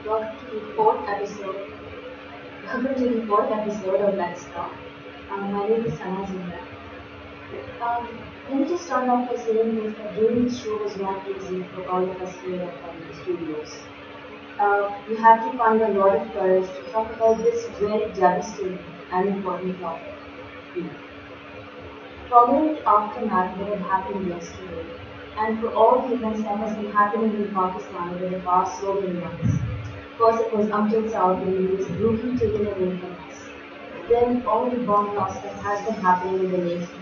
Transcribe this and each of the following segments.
Welcome to the fourth episode. Welcome to the fourth episode of Let's Talk. My name is Sana Zindra. Um, Let me just start off by saying this that doing this show was not easy for all of us here at the studios. We had to find a lot of courage to talk about this very devastating and important topic. Grief. Following the aftermath that had happened yesterday, and for all the events that has been happening in Pakistan over the past so many months. First it was Amjad Saab when he was brutally taken away from us. Then all the bomb blasts that has been happening in the nation.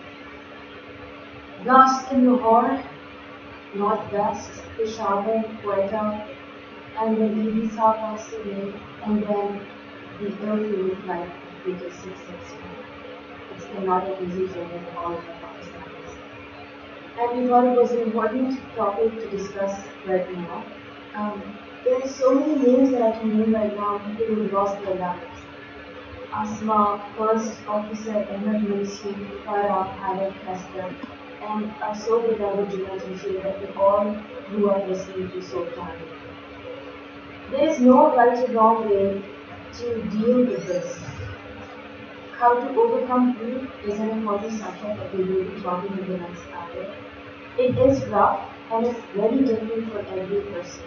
Blasts in Lahore, Northwest, Peshawar, Quetta, and then ED Saab passed away, and then the airfield flight of BK 661. It's been not an easy journey for all of the Pakistanis. And we thought it was an important topic to discuss right now. Um, there are so many names that I can name right now, people who lost their lives. Asma, First Officer Ahmed Munshi, Farah, Adam Kester, and our so beloved Gina Jamshid that we all grew up listening to so fondly. There is no right or wrong way to deal with this. How to overcome grief is an important subject that we will be talking in the next hour. It is rough and it's very different for every person.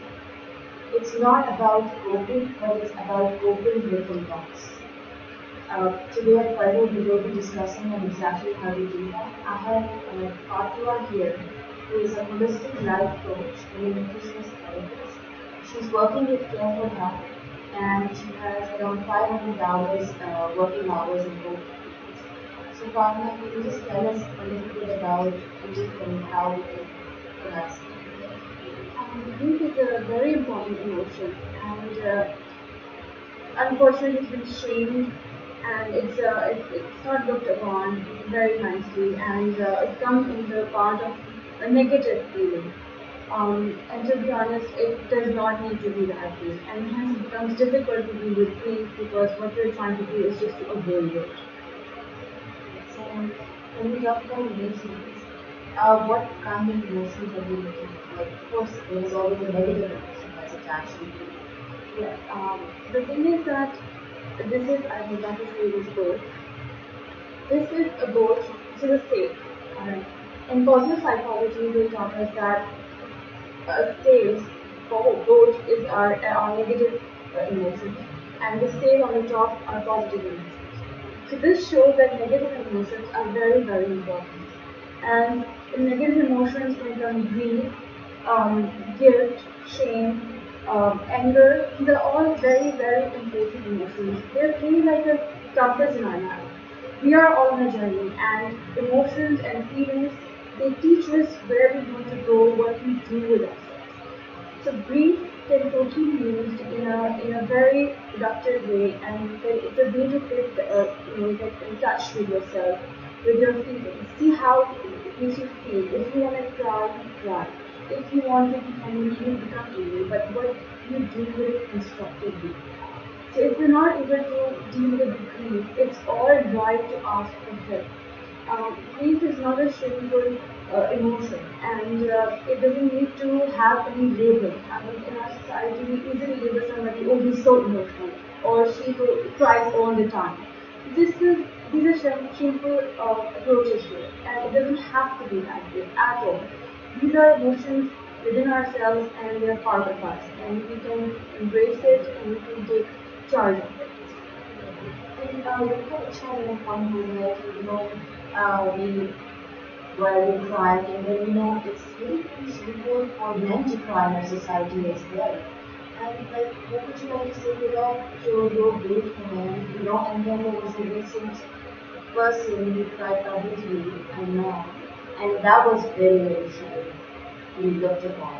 It's not about coping, but it's about coping with the loss. Today at Fiverr we will be discussing on exactly how to do that. I have Fatima here, who is a holistic life coach and a nutritionist therapist. She's working with Care for Health and she has around 500 hours working hours in both fields. So Fatima, can you just tell us a little bit about grief and how we can progress? Grief is a very important emotion, and unfortunately, it's been shamed, and it's not looked upon very nicely, and it comes in the part of a negative feeling. And to be honest, it does not need to be that way, and hence it becomes difficult to deal with grief because what we're trying to do is just to avoid it. So when we talk about emotions, what kind of emotions are we looking at? Like, of course, there is always a negative emotion that's attached to grief. Yes. The thing is that this is, I would like to say this both. This is a both to the state. Alright. In positive psychology, they taught us that states for both is our negative emotions, and the state on the top are positive emotions. So this shows that negative emotions are very, very important. And in negative emotions can come grief, guilt, shame, anger. These are all very, very important emotions. They're really like a compass in our life. We are all on a journey, and emotions and feelings they teach us where we want to go, what we do with ourselves. So grief can totally be used in a very productive way, and it's a way to get in touch with yourself, with your feelings. See how it makes you feel. If you want to cry, you cry. If you want to be angry, you become angry. But what you do with it constructively. So if you're not able to deal with grief, it's all right to ask for help. Grief is not a shameful emotion, and it doesn't need to have any label. I mean, in our society, we easily label somebody, oh, he's so emotional, or she cries all the time. This is these are shameful approaches to it, and it doesn't have to be that way at all. These are emotions within ourselves, and they are part of us, and we can embrace it, and we can take charge of it. And we had a chat in a point where, we where we cry, and then, it's really shameful for men to cry in our society as well. And, like, what would you like to say to that, to your beautiful man, and then there was a recent person who cried publicly, and that was very, very shocking to be looked upon.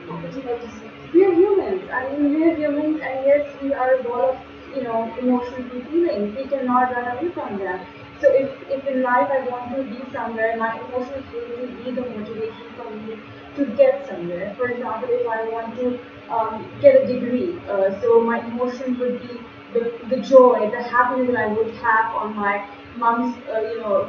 What would you like to say? We are humans. I mean, we are humans, and yes, we are a ball of emotions and feelings. We cannot run away from them. So if in life I want to be somewhere, my emotions will be the motivation for me to get somewhere. For example, if I want to get a degree, so my emotion would be the joy, the happiness that I would have on my mom's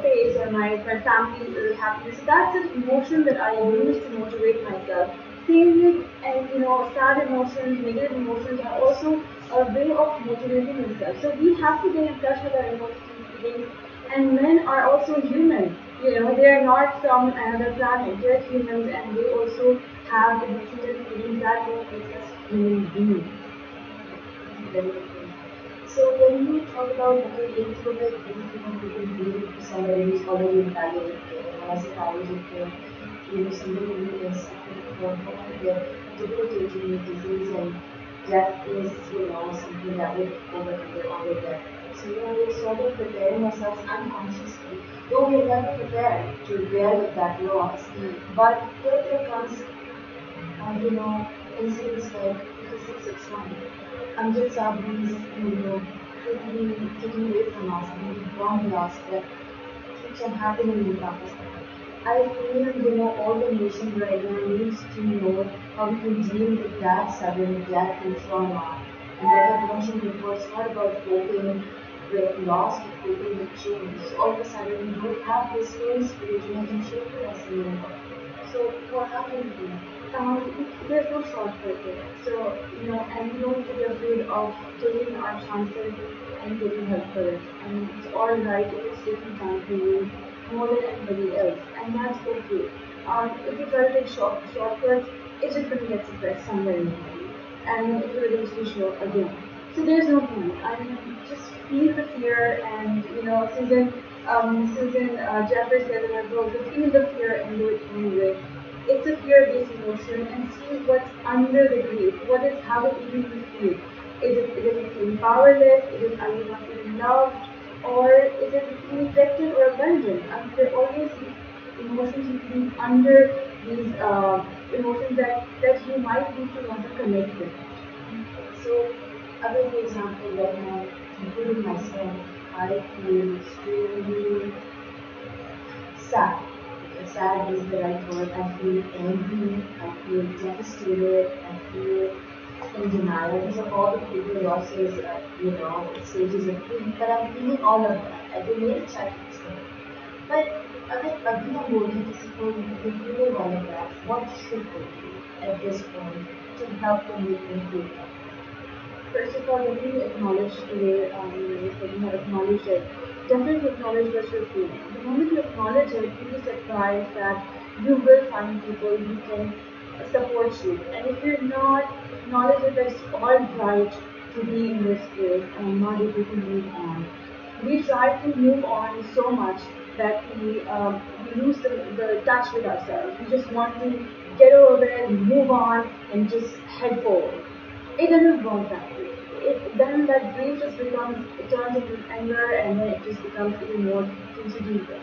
face or my family's happiness. So that's an emotion that I use to motivate myself. Same with, and sad emotions, negative emotions are also a way of motivating themselves. So we have to get in touch with our emotions, feelings, and men are also human. They are not from another planet. They are humans, and they also have emotions and feelings that what makes us human beings. Very true. So when you talk about okay, introvert, people being somebody who's already in palliative care, when I say palliative care, somebody who is suffering from their debilitating disease and death is, something that would overcome their on their death. So we're sort of preparing ourselves unconsciously, though we're never prepared to bear with that loss. But if there comes incidents like the 661, Amjad Sabri's, taken away from us, and we gone lost that keeps on happening in Pakistan. I feel, all the nation right now needs to know how we can deal with that sudden death and trauma. And like I mentioned before, it's not about coping with loss, but coping with change. So all of a sudden, we don't have this same spirit in shape with us anymore. So what are we doing? There's no shortcut there. So, and we don't need to be afraid of taking our chances and getting help for it. And it's all right if it's taking time for you more than anybody else. And that's okay. If you try to take shortcuts, it's just going to get suppressed somewhere in your body. And it will eventually show up again. So there's no point. I mean, just feel the fear and, Susan Jeffers said in her book, feel the fear and do it anyway. It's a fear-based emotion and see what's under the grief. How it even you feel. Is it feeling powerless? Are you not feeling loved? Or is it feeling rejected or abandoned? There are always these emotions and feelings under these emotions that you might need to want to connect with. So, other example, when I including myself, I feel extremely sad. Okay, sad is the right word. I feel angry, I feel devastated, I feel in denial. These are all the people losses, stages of grief, but I'm feeling all of that. I can make a check But अगर अभी हम बोलें किसी को feeling all of that, what should they do at this point to help them make them feel better? First of all, definitely acknowledge the way you said you have acknowledged it. Definitely acknowledge what you're feeling. The moment you acknowledge it, you'll be surprised that you will find people who can support you. And if you're not acknowledge it, that it's all right to be in this place and not able to move on. We try to move on so much that we lose the touch with ourselves. We just want to get over it, move on, and just head forward. It doesn't work that way. Then that grief just it turns into anger, and then it just becomes even more things to deal with.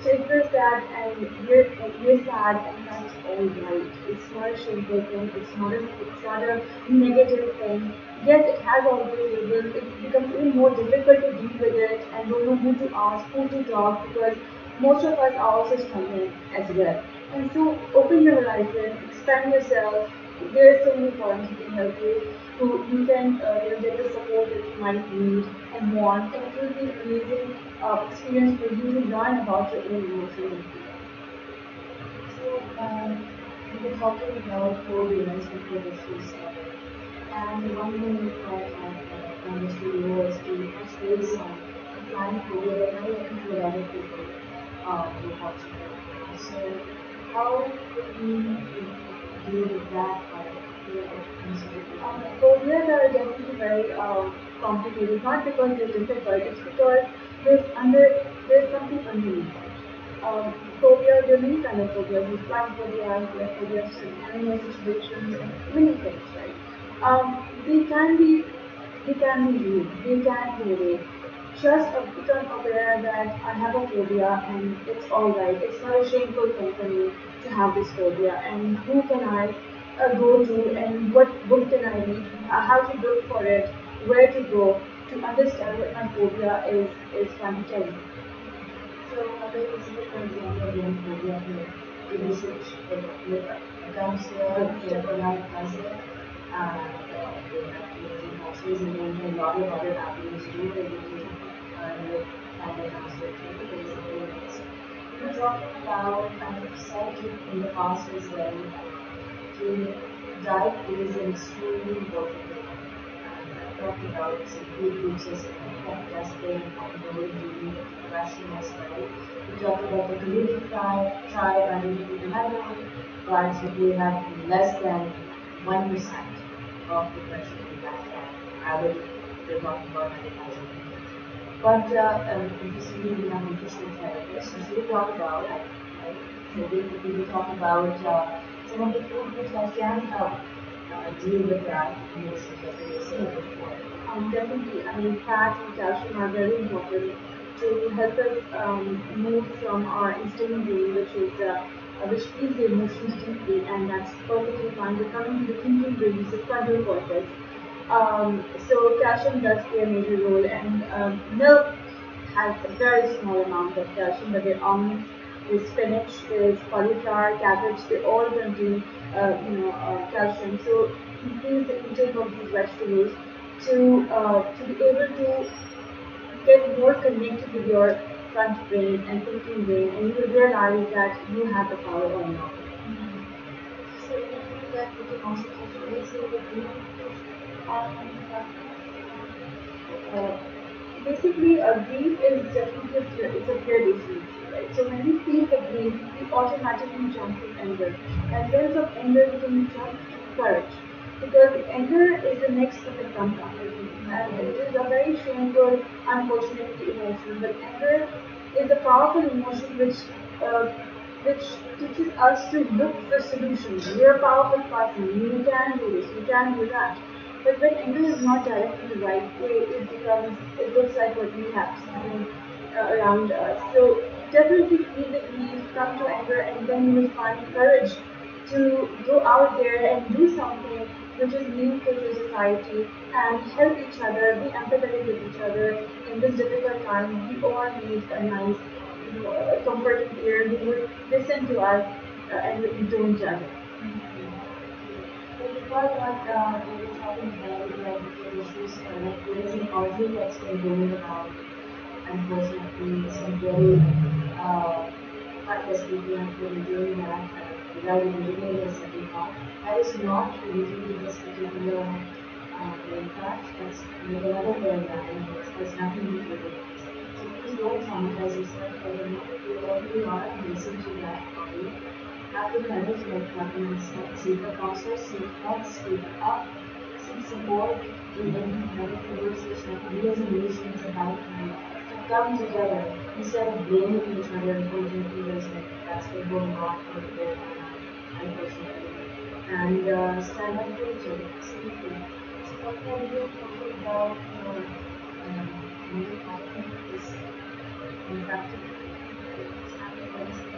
So if you're sad and you're sad, and that's all right. It's not a shameful thing. It's not a negative thing. Yes, it has all those labels. It becomes even more difficult to deal with it and don't know who to ask, who to talk, because most of us are also struggling as well. And so open your horizon, expand yourself. There are so many forums who can help you, who you can get the support that you might need and want, and it will be an amazing experience for you to learn about your own emotions and feelings. So, we were talking about phobias before the show started. And one thing that I understood was to touch base on the client phobia that I think with other people who are watching right now. So, how could we deal with that part of fear of uncertainty? Phobias are definitely very complicated, not because they're difficult, it's because there's something underneath it. Phobias, there are many kinds of phobias. There's flying phobias, there are phobias in animal situations, and many things, right? They can be real, they can go away. Just become aware that I have a phobia and it's alright. It's not a shameful thing for me to have this phobia. And who can I go to and what book can I read? How to look for it? Where to go to understand what my phobia is trying to tell me. So, अगर किसी को for example again phobia है, तो we should look up a counselor, get the right counselor, and they have amazing counselors, and then a lot of other avenues too that you can find a counselor too, because it's very nice. We were talking about, I've said it in the past as well, to diet is an extremely important thing. I talked about some food groups as testing and going to depression as well. We talked about the community tribe and the Lebanon tribes that we have less than 1% of depression in that tribe. Average, we're talking about 100,000 people. But interestingly, we have nutritional therapists, so she will talk about, right? So we will talk about some of the food groups that can help deal with that emotion that we were saying before. Definitely, I mean, fats and calcium are very important to help us move from our instinct brain, which feels the emotions deeply, and that's perfectly fine. We're coming to the thinking brain, which is the frontal cortex. So calcium does play a major role, and milk has a very small amount of calcium, but there are almonds, there's spinach, there's cauliflower, cabbage, they all contain calcium. So increase the intake of these vegetables to be able to get more connected with your front brain and thinking brain, and you will realize that you have the power or not. So you feel that we can also touch base with the green on Basically, a grief is definitely it's a fear-based emotion, right? So when we feel the grief, we automatically jump to anger, and then from anger we can jump to courage, because anger is the next thing that comes after grief, and it is a very shameful, unfortunately emotion. But anger is a powerful emotion which teaches us to look for solutions. You're a powerful person. You can do this. You can do that. But when anger is not directed the right way, it looks like what we have seen around us. So definitely feel the grief, come to anger, and then you will find courage to go out there and do something which is meaningful to society and help each other, be empathetic with each other in this difficult time. We all need a nice, a comforting ear who would listen to us and don't judge us. But before that, we were talking about the issues, like there is an audio that's been going around, unfortunately, some very heartless people have been doing that without even giving it a second thought. That is not related to this particular brain crash, that's with another brain and it has nothing to do with it. So please don't traumatize yourself furthermore. Wherever you are, listen to that audio. Have the courage, like Catherine said, seek a counselor, seek help, speak up, seek support in empathetic conversation. We as a nation, it's about time to come together instead of blaming each other and pointing fingers like that's been going on for a very long time, unfortunately. And stand up for each other, absolutely. So, Fatma, we were talking about mental health is impacted. It's happening, what is it?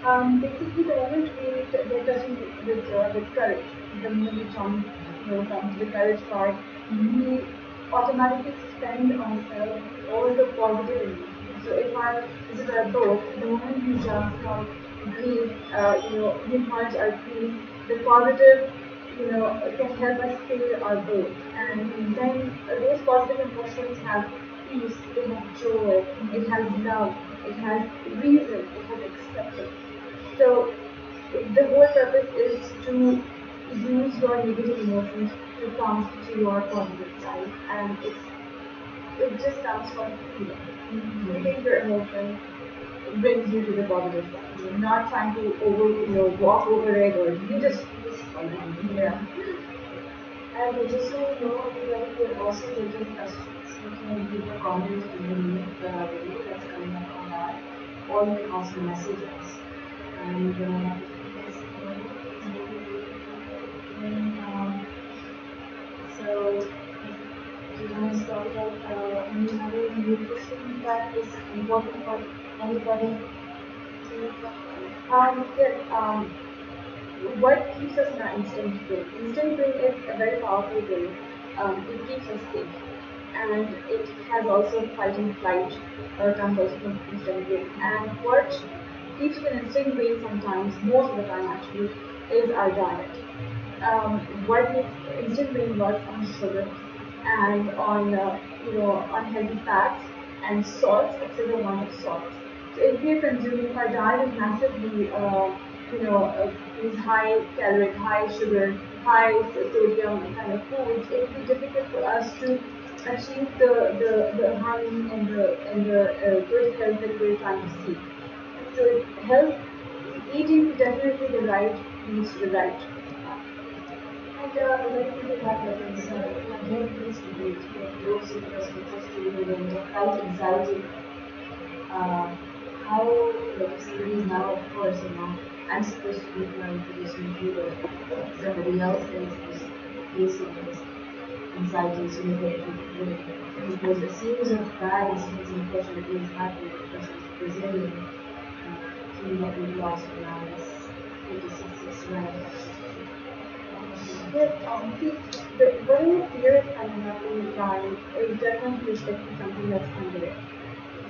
Basically, the moment we're touching with courage, the moment we jump, come to the courage part, we automatically expend ourselves with all the positive emotions. So if this is our boat, the moment we jump from grief, we merge our grief, the positive, can help us sail our boat. And then those positive emotions have peace, it has joy, it has love, it has reason, it has acceptance. So the whole purpose is to use your negative emotions to come to your positive side, and it just comes from feeling. Feeling your emotions brings you to the positive side. You're not trying to walk over it, or you just yeah. And just so you know, everybody, we're also taking questions. You can leave a comment underneath the video that's coming up on live, or you can also message us. And yes, so do you want to talk about any other nutrition that is important for anybody to Yes. What keeps us in our instinct brain? Instinct brain is a very powerful brain. It keeps us safe, and it has also fight and flight. Comes also from instinct brain. And what keeps us in instinct brain sometimes, most of the time actually, is our diet. What makes instant brain work on sugar and on unhealthy fats and salts, excessive amount of salt. So if we are consuming, if our diet is massively these high caloric, high sugar, high sodium kind of foods, it will be difficult for us to achieve the harmony and the good health that we're trying to seek. So health, eating definitely the right leads to the right. And when people have like again this debate, like those who just student and they're quite excited, uh, how like if somebody is now, of course, I'm supposed to eat my traditional food, or somebody else is facing this anxiety, so they get because there's a series of bad incidents unfortunately has happened. The person is Brazilian, he that we lost when I was 56 around that. But see, when you fear is coming up in your mind, is definitely reflecting something that's under it.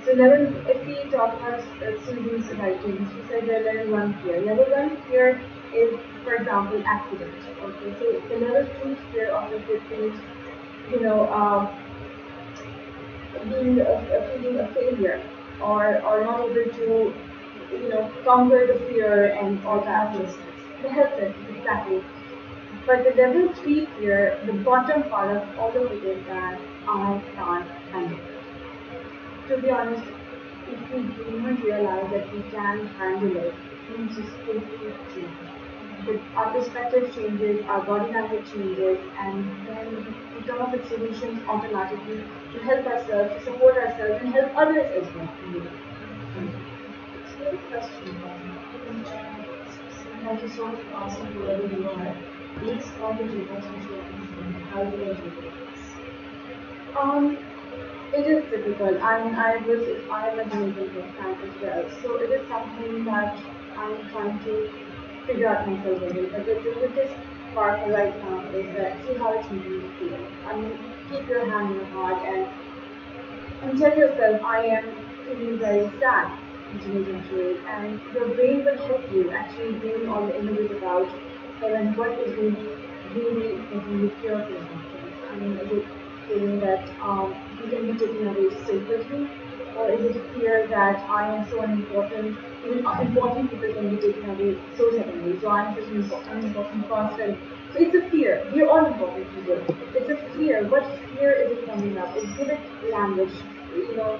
So level, if we talk about Susan's writings, she said there level one fear. Level one fear is, for example, accident. Okay, so the level two fear of it would be, you know, being feeling a failure or not able to, conquer the fear and all that. The helplessness, exactly. But the level 3 fear, the bottom part of all of it is that I can't handle it. To be honest, if we do not realize that we can handle it, things just totally change. But our perspective changes, our body language changes, and then we come up with solutions automatically to help ourselves, to support ourselves, and help others as well. So the question then, thank you so much for answering whoever you are. Based on the genetics which you are using, how do I do this? Um, it is difficult. I am a genetic fan as well, so it is something that I'm trying to figure out myself a bit. But the biggest part right now is that see how it's making you feel. I mean, keep your hand in your heart and tell yourself, I am feeling very sad during this, and your brain will help you actually bring all the images about heaven, what is really making you fearful about things. I mean, is it feeling that you can be taken away so quickly, or is it fear that I am so unimportant, even important people can be taken away so suddenly, so I'm such an unimportant person. So it's a fear. We are all important people. It's a fear. What fear is it coming up? Give it language.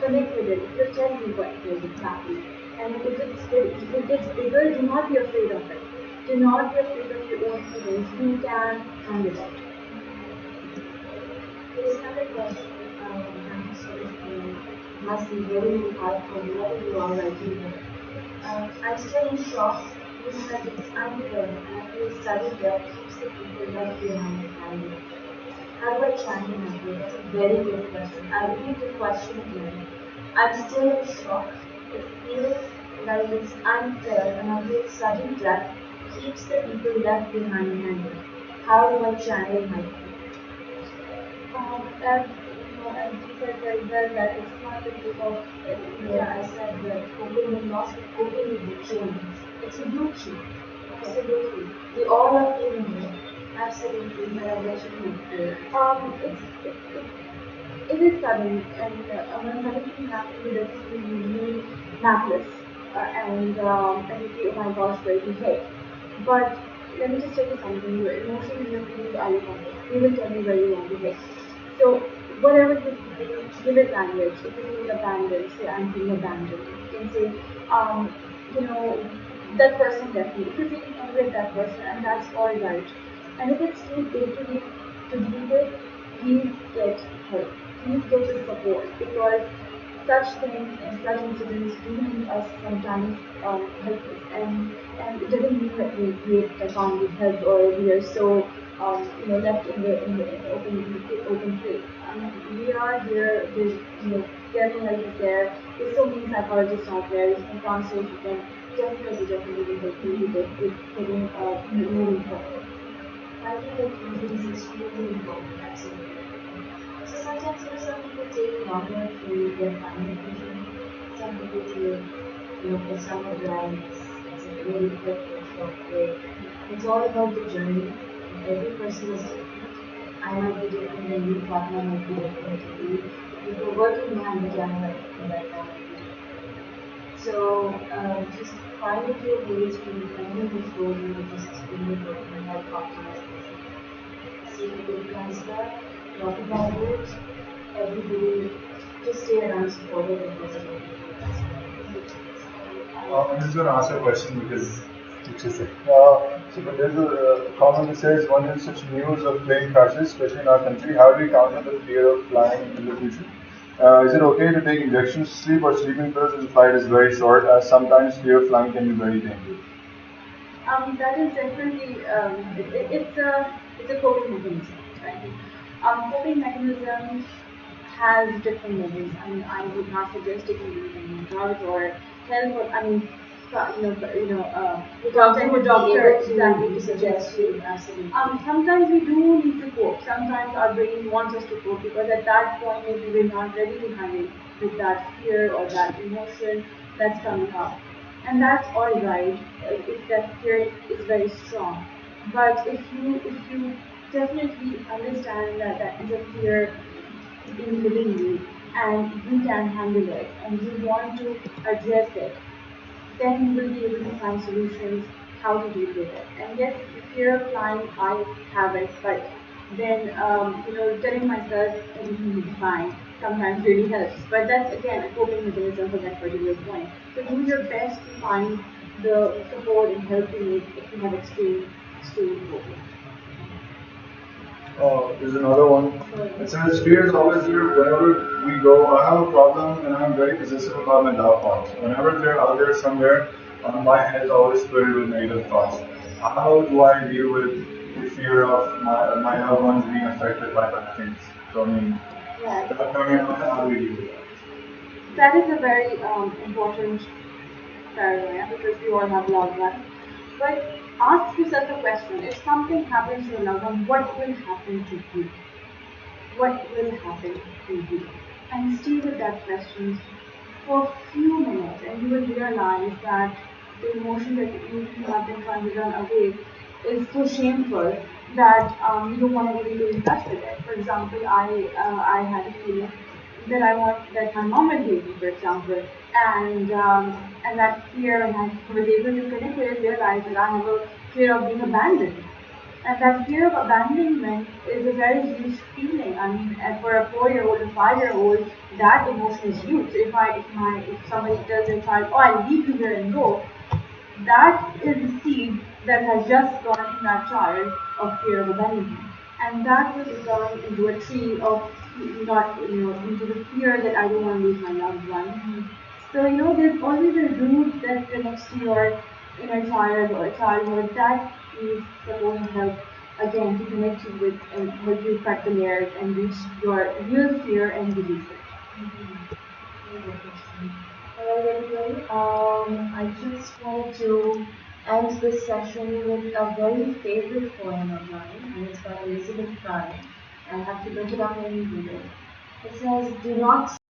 Connect with it. Just tell me what it is exactly. And if it gets bigger, do not be afraid of it. Do not be afraid of your own feelings. You can handle it. There's another question. Thank you so much for must be very hard for whoever you are writing here. I'm still in shock given that it's unfair and I feel sudden death keeps the people left behind hanging. How do I channel my fear? That's a very good question. I'll repeat the question again. I'm still in shock. It feels like it's unfair and I feel sudden death keeps the people left behind hanging. How do I channel my fear? As you said very well, that it's not the case of, Yeah, I said that coping with loss, but coping with the change. It's a duty. Absolutely. We all are feeling it. Absolutely. But I'll let you know. It is sudden, and when sudden thing happens, it definitely leaves you mapless, and you feel, oh my gosh, where to head? But let me just tell you something. Your emotions and your feelings are your compass. They will tell you where you want to head. So whatever you feel, give it language. If you feel abandoned, say I'm feeling abandoned. You can say, um, you know, that person left me. If you're feeling angry at that person, and that's all right. And if it's too big to deal with, please get help. Please get the support because such things and such incidents do leave us sometimes helpless. And it doesn't mean that we can't be helped or we are so left in the open place. We are here. There's care for help is there. There's so many psychologists out there. You can consult. You can definitely help you with getting moving forward. Finding the confidence is extremely important, absolutely. So sometimes some people take longer to get final conclusion. Some people take, for some of them it's a very quick or short break. It's all about the journey, and every person is different. I might be different than you, partner might be different to you. If we're working behind the camera, it might not be different. So just find it your ways to anything which goes in just in the book and help optimize this. See if you can consider, talk about it, everybody just stay around supportive and positive. I'm just going to ask a question because so there's a comment that says when there's such news of plane crashes, especially in our country, how do we counter the fear of flying in the future? Is it okay to take injections to sleep or sleeping pills if the flight is very short, as sometimes fear of flying can be very dangerous? That is definitely it's a coping mechanism, right? Coping mechanism has different measures. I mean, I would not suggest taking any drugs or help. Or, I mean, The doctor would be able exactly to suggest you absolutely. Sometimes we do need to cope. Sometimes our brain wants us to cope because at that point maybe we're not ready to handle with that fear or that emotion that's coming up. And that's all right if that fear is very strong. But if you definitely understand that that is a fear in within you and you can handle it and you want to address it, then you will be able to find solutions how to deal with it. And yes, fear of flying, I have it, but then telling myself everything will be fine sometimes really helps. But that's again a coping mechanism for that particular point. So do your best to find the support and help you need if you have extreme phobia. There's another one. It says fear is always there wherever we go. I have a problem and I'm very possessive about my loved ones. Whenever they're out there somewhere, my head is always filled with negative thoughts. How do I deal with the fear of my loved ones being affected by bad things? So I mean, Yeah. that coming out, how do we deal with that? That is a very important paranoia because we all have loved ones. But ask yourself a question: if something happens to a loved one, what will happen to you? What will happen to you? And stay with that question for a few minutes, and you will realize that the emotion that you have been trying to run away is so shameful that you don't want to really be in touch with it. For example, I had a feeling that I want that my mom will hate me, for example, and that fear, and I was able to connect with it, realize that I have a fear of being abandoned. And that fear of abandonment is a very huge feeling. I mean, for a 4-year-old, a 5-year-old, that emotion is huge. So if somebody tells their child, "Oh, I'll leave you here and go," that is the seed that has just gone in that child of fear of abandonment, and that will become into a tree of not, into the fear that I don't want to lose my loved one. So there's always a root that connects to your inner child or childhood that needs support and help again to connect you with and help you cut the layers and reach your real fear and release it. Alright, everybody. I just wanted to end this session with a very favorite poem of mine, and it's by Elizabeth Fry. I have to look it up and read it. It says, "Do not